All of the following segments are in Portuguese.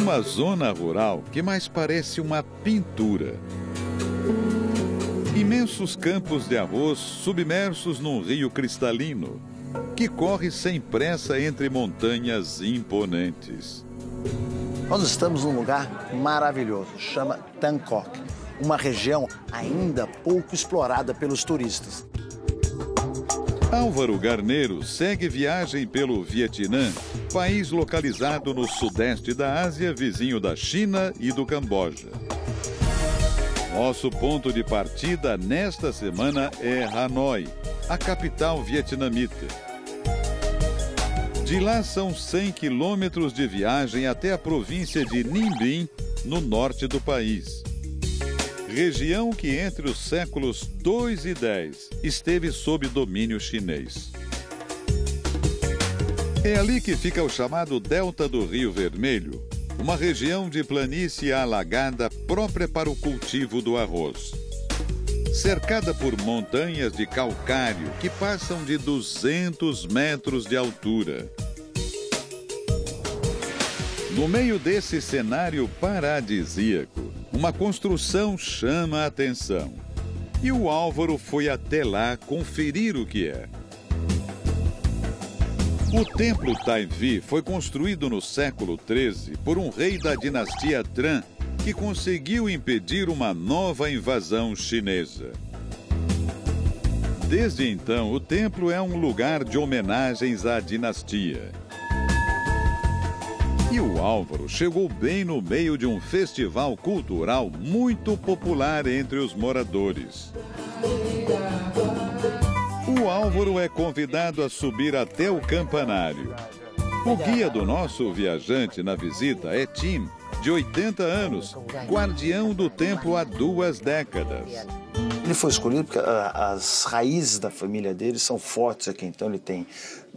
Uma zona rural que mais parece uma pintura. Imensos campos de arroz submersos num rio cristalino, que corre sem pressa entre montanhas imponentes. Nós estamos num lugar maravilhoso, chama Tam Quoc, uma região ainda pouco explorada pelos turistas. Álvaro Garneiro segue viagem pelo Vietnã, país localizado no sudeste da Ásia, vizinho da China e do Camboja. Nosso ponto de partida nesta semana é Hanoi, a capital vietnamita. De lá são 100 quilômetros de viagem até a província de Ninh Binh, no norte do país. Região que entre os séculos 2 e 10 esteve sob domínio chinês. É ali que fica o chamado Delta do Rio Vermelho, uma região de planície alagada própria para o cultivo do arroz. Cercada por montanhas de calcário que passam de 200 metros de altura. No meio desse cenário paradisíaco, uma construção chama a atenção. E o Álvaro foi até lá conferir o que é. O Templo Tai Vi foi construído no século XIII por um rei da dinastia Tran, que conseguiu impedir uma nova invasão chinesa. Desde então, o templo é um lugar de homenagens à dinastia. E o Álvaro chegou bem no meio de um festival cultural muito popular entre os moradores. O Álvaro é convidado a subir até o campanário. O guia do nosso viajante na visita é Tim, de 80 anos, guardião do templo há 2 décadas. Ele foi escolhido porque as raízes da família dele são fortes aqui. Então ele tem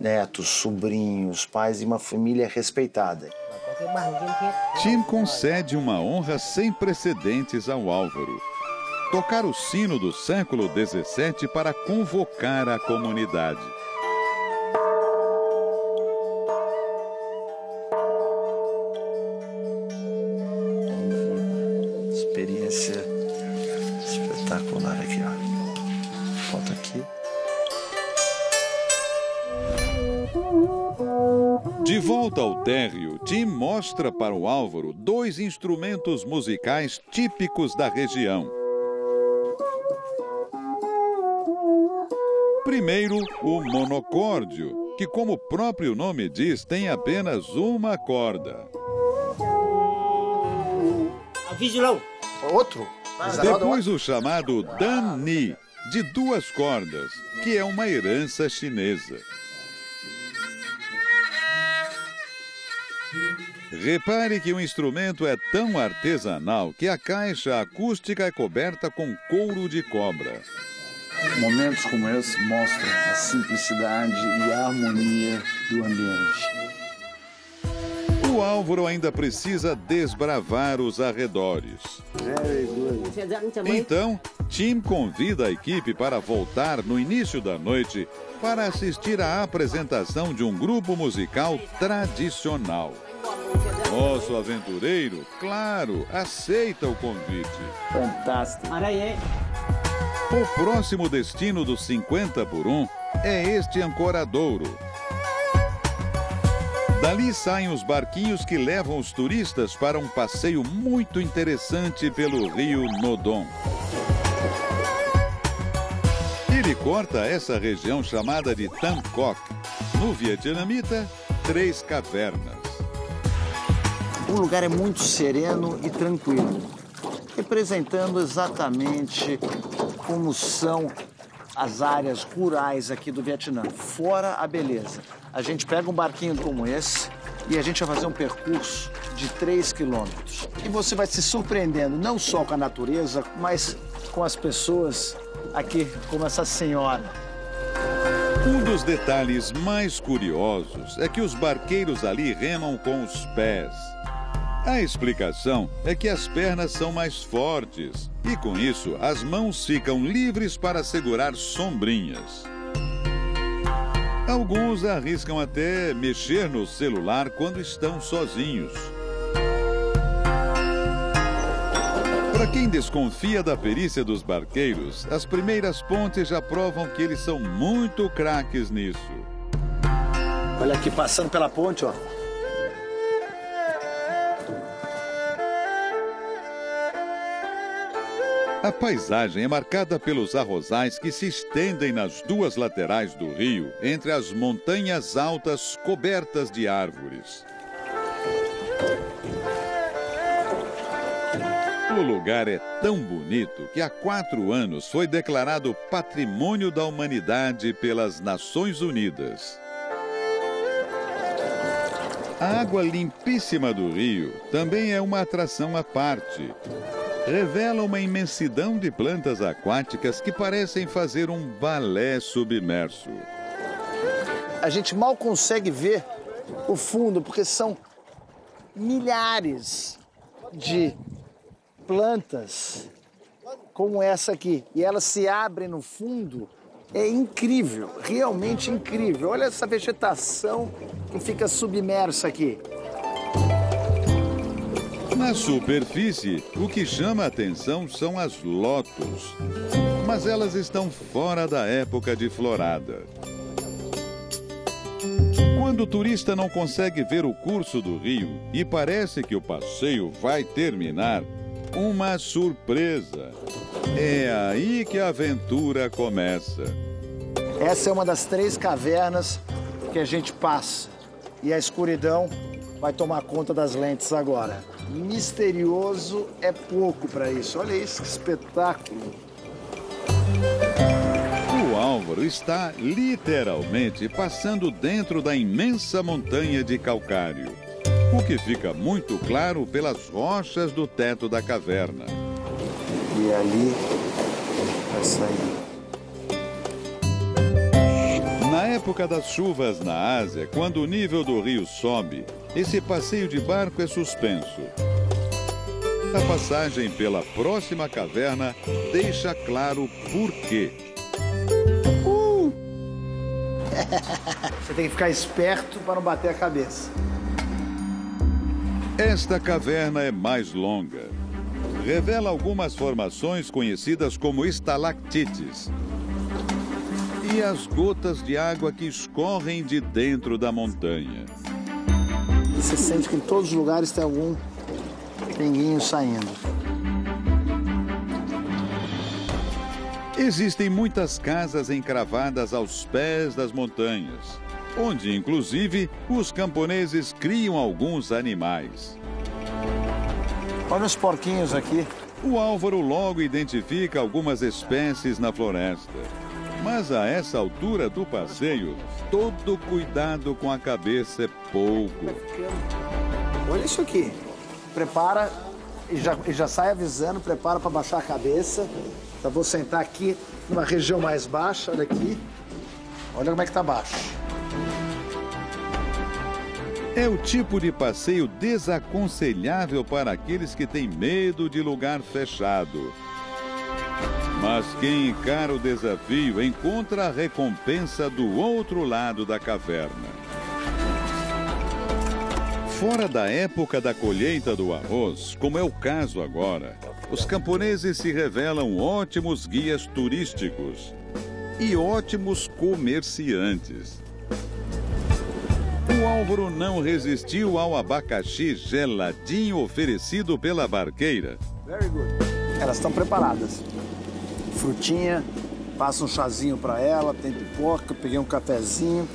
netos, sobrinhos, pais e uma família respeitada. Tim concede uma honra sem precedentes ao Álvaro. Tocar o sino do século XVII para convocar a comunidade. Experiência espetacular aqui, ó. Foto aqui. De volta ao térreo, Tim mostra para o Álvaro 2 instrumentos musicais típicos da região. Primeiro, o monocórdio, que, como o próprio nome diz, tem apenas uma corda. Outro? Depois o chamado Dan Ni, de 2 cordas, que é uma herança chinesa. Repare que o instrumento é tão artesanal que a caixa acústica é coberta com couro de cobra. Momentos como esse mostram a simplicidade e a harmonia do ambiente. O Álvaro ainda precisa desbravar os arredores. Então, Tim convida a equipe para voltar no início da noite para assistir à apresentação de um grupo musical tradicional. Nosso aventureiro, claro, aceita o convite. Fantástico. O próximo destino do 50 por 1 é este Ancoradouro. Dali saem os barquinhos que levam os turistas para um passeio muito interessante pelo rio Nodon. Ele corta essa região chamada de Tam Quoc, no vietnamita, 3 cavernas. O lugar é muito sereno e tranquilo, representando exatamente como são as áreas rurais aqui do Vietnã, fora a beleza. A gente pega um barquinho como esse e a gente vai fazer um percurso de 3 quilômetros. E você vai se surpreendendo não só com a natureza, mas com as pessoas aqui, como essa senhora. Um dos detalhes mais curiosos é que os barqueiros ali remam com os pés. A explicação é que as pernas são mais fortes e, com isso, as mãos ficam livres para segurar sombrinhas. Alguns arriscam até mexer no celular quando estão sozinhos. Para quem desconfia da perícia dos barqueiros, as primeiras pontes já provam que eles são muito craques nisso. Olha aqui, passando pela ponte, ó. A paisagem é marcada pelos arrozais que se estendem nas duas laterais do rio, entre as montanhas altas cobertas de árvores. O lugar é tão bonito que há 4 anos foi declarado Patrimônio da Humanidade pelas Nações Unidas. A água limpíssima do rio também é uma atração à parte. Revela uma imensidão de plantas aquáticas que parecem fazer um balé submerso. A gente mal consegue ver o fundo, porque são milhares de plantas como essa aqui. E elas se abrem no fundo. É incrível, realmente incrível. Olha essa vegetação que fica submersa aqui. Na superfície, o que chama a atenção são as lótus, mas elas estão fora da época de florada. Quando o turista não consegue ver o curso do rio e parece que o passeio vai terminar, uma surpresa. É aí que a aventura começa. Essa é uma das 3 cavernas que a gente passa. E a escuridão vai tomar conta das lentes agora. Misterioso é pouco para isso. Olha isso, que espetáculo. O Álvaro está literalmente passando dentro da imensa montanha de calcário, o que fica muito claro pelas rochas do teto da caverna. E ali vai sair. Na época das chuvas na Ásia, quando o nível do rio sobe, esse passeio de barco é suspenso. A passagem pela próxima caverna deixa claro por quê. Você tem que ficar esperto para não bater a cabeça. Esta caverna é mais longa. Revela algumas formações conhecidas como estalactites. E as gotas de água que escorrem de dentro da montanha. Você sente que em todos os lugares tem algum pinguinho saindo. Existem muitas casas encravadas aos pés das montanhas, onde, inclusive, os camponeses criam alguns animais. Olha os porquinhos aqui. O Álvaro logo identifica algumas espécies na floresta. Mas a essa altura do passeio, todo cuidado com a cabeça é pouco. Olha isso aqui. Prepara e já sai avisando, prepara para baixar a cabeça. Eu vou sentar aqui numa região mais baixa, olha aqui. Olha como é que tá baixo. É o tipo de passeio desaconselhável para aqueles que têm medo de lugar fechado. Mas quem encara o desafio encontra a recompensa do outro lado da caverna. Fora da época da colheita do arroz, como é o caso agora, os camponeses se revelam ótimos guias turísticos e ótimos comerciantes. O Álvaro não resistiu ao abacaxi geladinho oferecido pela barqueira. Very good. Elas estão preparadas. Frutinha, passa um chazinho para ela, tem pipoca, peguei um cafezinho.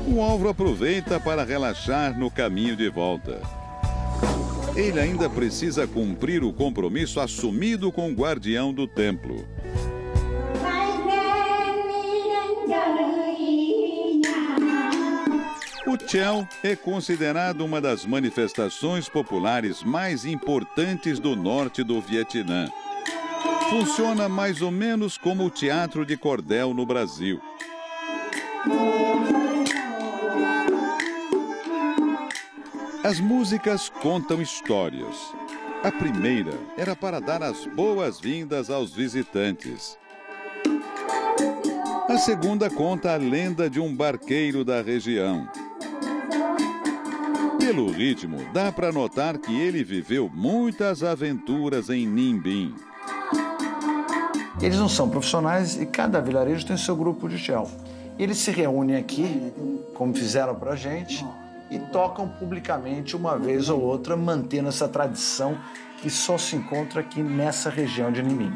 O Álvaro aproveita para relaxar no caminho de volta. Ele ainda precisa cumprir o compromisso assumido com o guardião do templo. O Chel é considerado uma das manifestações populares mais importantes do norte do Vietnã. Funciona mais ou menos como o teatro de cordel no Brasil. As músicas contam histórias. A primeira era para dar as boas-vindas aos visitantes. A segunda conta a lenda de um barqueiro da região. Pelo ritmo, dá para notar que ele viveu muitas aventuras em Nimbin. Eles não são profissionais e cada vilarejo tem seu grupo de Chel. Eles se reúnem aqui, como fizeram pra gente, e tocam publicamente uma vez ou outra, mantendo essa tradição que só se encontra aqui nessa região de Nimbin.